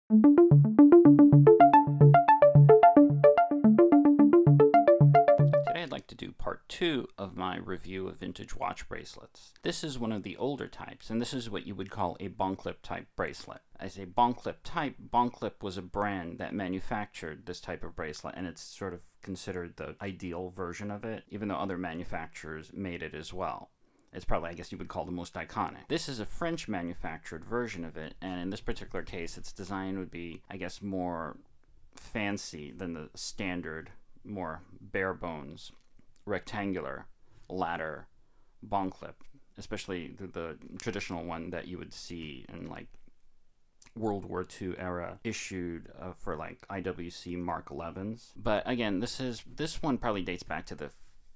Today I'd like to do part 2 of my review of vintage watch bracelets. This is one of the older types, and this is what you would call a Bonklip type bracelet. I say Bonklip type. Bonklip was a brand that manufactured this type of bracelet, and it's sort of considered the ideal version of it, even though other manufacturers made it as well. It's probably, I guess you would call, the most iconic. This is a French manufactured version of it, and in this particular case, its design would be, I guess, more fancy than the standard, more bare bones, rectangular ladder Bonklip, especially the traditional one that you would see in like World War II era issued for like IWC Mark 11s. But again, this one probably dates back to the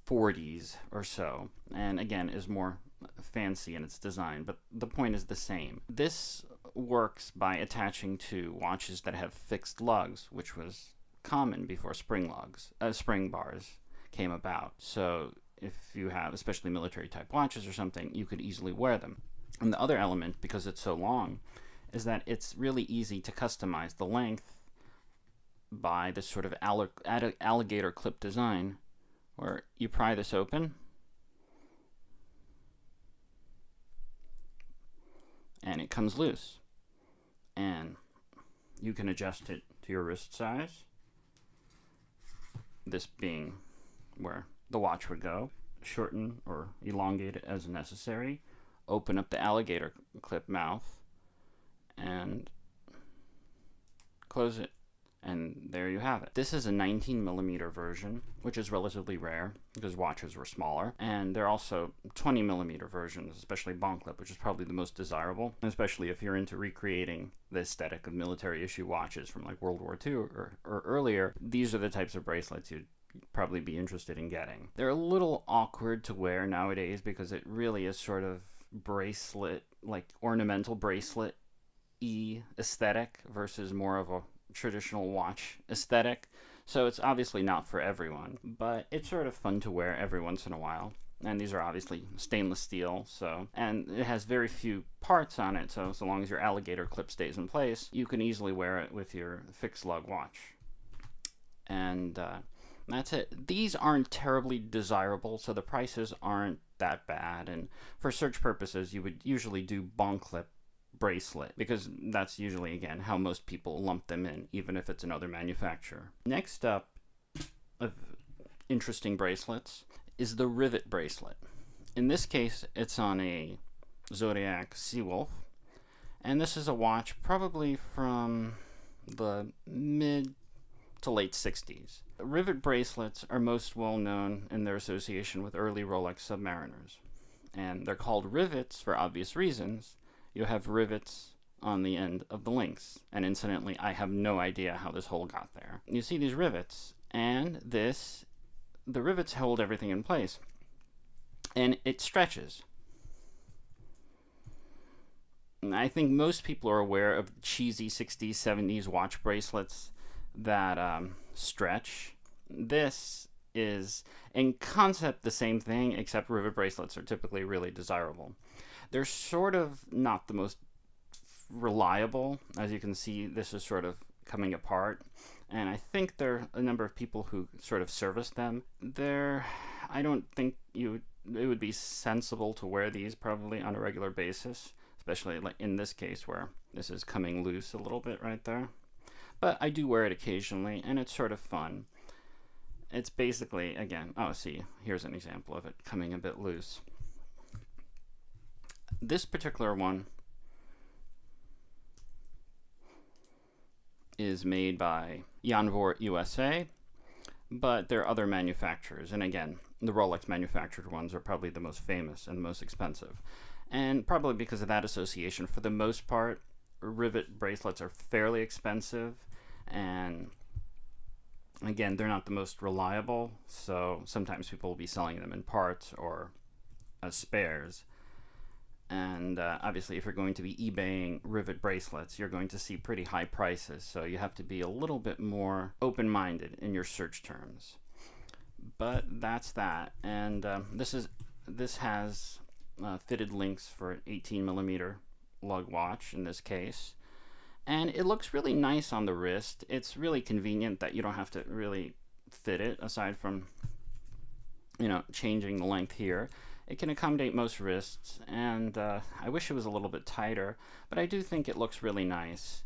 40s or so, and again is more fancy in its design, but the point is the same. This works by attaching to watches that have fixed lugs, which was common before spring bars came about. So if you have especially military type watches or something, you could easily wear them. And the other element, because it's so long, is that it's really easy to customize the length by this sort of alligator clip design, where you pry this open and it comes loose, and you can adjust it to your wrist size, this being where the watch would go, shorten or elongate it as necessary, open up the alligator clip mouth and close it, and there you have it. This is a 19mm version, which is relatively rare because watches were smaller, and there are also 20mm versions, especially Bonklip, which is probably the most desirable, especially if you're into recreating the aesthetic of military issue watches from like World War II or earlier. These are the types of bracelets you'd probably be interested in getting. They're a little awkward to wear nowadays because it really is sort of bracelet, like ornamental bracelet-y aesthetic versus more of a traditional watch aesthetic, so it's obviously not for everyone, but it's sort of fun to wear every once in a while. And these are obviously stainless steel, and it has very few parts on it, so long as your alligator clip stays in place, you can easily wear it with your fixed lug watch. And that's it. These aren't terribly desirable, so the prices aren't that bad, and for search purposes you would usually do Bonklip bracelet, because that's usually, again, how most people lump them in, even if it's another manufacturer. Next up of interesting bracelets is the Rivet Bracelet. In this case, it's on a Zodiac Seawolf, and this is a watch probably from the mid to late 60s. Rivet bracelets are most well known in their association with early Rolex Submariners, and they're called rivets for obvious reasons. You have rivets on the end of the links. And incidentally, I have no idea how this hole got there. You see these rivets, and the rivets hold everything in place. And it stretches. And I think most people are aware of cheesy 60s, 70s watch bracelets that stretch. This is, in concept, the same thing, except rivet bracelets are typically really desirable. They're sort of not the most reliable. As you can see, this is sort of coming apart, and I think there are a number of people who sort of service them. I don't think it would be sensible to wear these probably on a regular basis, especially like in this case where this is coming loose a little bit right there. But I do wear it occasionally, and it's sort of fun. It's basically, again, oh, see, here's an example of it coming a bit loose. This particular one is made by Janvor USA, but there are other manufacturers, and again, the Rolex manufactured ones are probably the most famous and the most expensive. And probably because of that association, for the most part, rivet bracelets are fairly expensive, and again, they're not the most reliable, so sometimes people will be selling them in parts or as spares. And obviously, if you're going to be eBaying rivet bracelets, you're going to see pretty high prices, so you have to be a little bit more open-minded in your search terms. But that's that, and this has fitted links for an 18mm lug watch in this case, And it looks really nice on the wrist. It's really convenient that you don't have to really fit it, aside from, you know, changing the length here. It can accommodate most wrists, and I wish it was a little bit tighter, but I do think it looks really nice.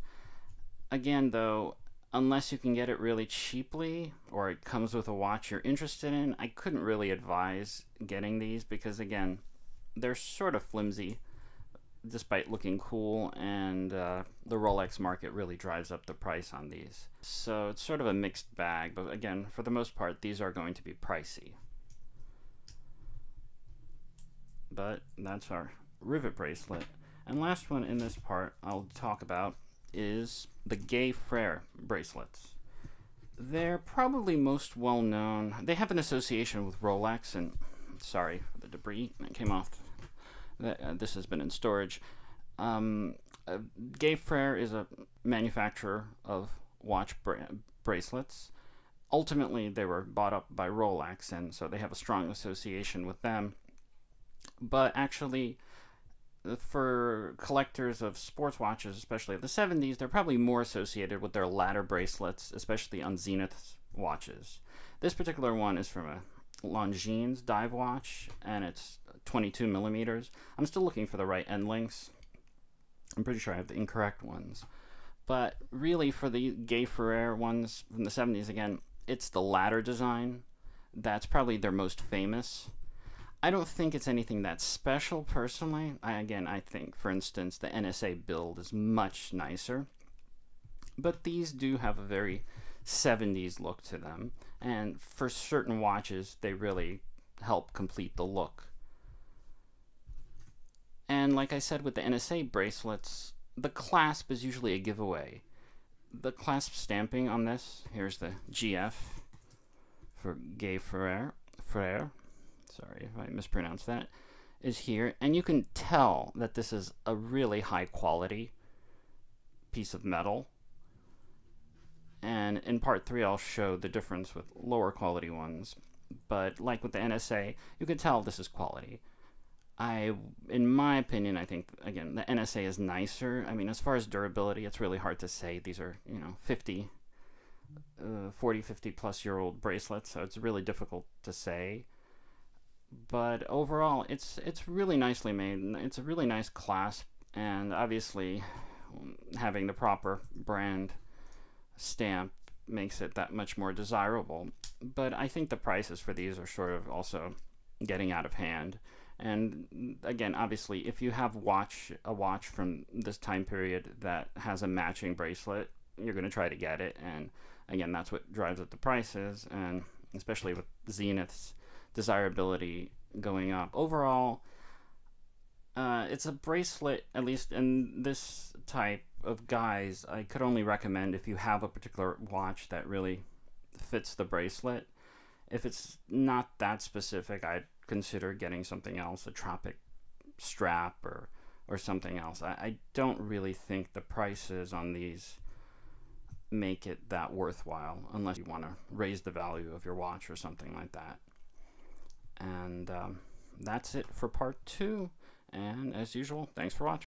Again, though, unless you can get it really cheaply, or it comes with a watch you're interested in, I couldn't really advise getting these, because again, they're sort of flimsy despite looking cool, and the Rolex market really drives up the price on these. So it's sort of a mixed bag, but again, for the most part, these are going to be pricey. But that's our Rivet bracelet. And last one in this part I'll talk about is the gay Freres bracelets. They're probably most well known. They have an association with Rolex, and sorry for the debris that came off. This has been in storage. Gay Freres is a manufacturer of watch bracelets. Ultimately, they were bought up by Rolex, and so they have a strong association with them. But actually, for collectors of sports watches, especially of the 70s, they're probably more associated with their ladder bracelets, especially on Zenith watches. This particular one is from a Longines dive watch, and it's 22 millimeters. I'm still looking for the right end links. I'm pretty sure I have the incorrect ones. But really, for the gay Freres ones from the 70s, again, it's the ladder design that's probably their most famous. I don't think it's anything that special personally. I think, for instance, the NSA build is much nicer. But these do have a very 70s look to them. And for certain watches, they really help complete the look. And like I said with the NSA bracelets, the clasp is usually a giveaway. The clasp stamping on this, here's the GF for gay Freres. Sorry if I mispronounced that, is here, and you can tell that this is a really high quality piece of metal. And in part 3 I'll show the difference with lower quality ones, but like with the NSA, you can tell this is quality. In my opinion, I think, again, the NSA is nicer. I mean, as far as durability, it's really hard to say. These are, you know, 40, 50 plus year old bracelets, so it's really difficult to say. But overall, it's really nicely made. It's a really nice clasp, and obviously having the proper brand stamp makes it that much more desirable. But I think the prices for these are sort of also getting out of hand. And again, obviously, if you have a watch from this time period that has a matching bracelet, you're going to try to get it. And again, that's what drives up the prices, and especially with Zenith's desirability going up. Overall, it's a bracelet, at least in this type of guise, I could only recommend if you have a particular watch that really fits the bracelet. If it's not that specific, I'd consider getting something else, a Tropic strap or something else. I don't really think the prices on these make it that worthwhile, unless you want to raise the value of your watch or something like that. And that's it for part 2, and as usual, thanks for watching.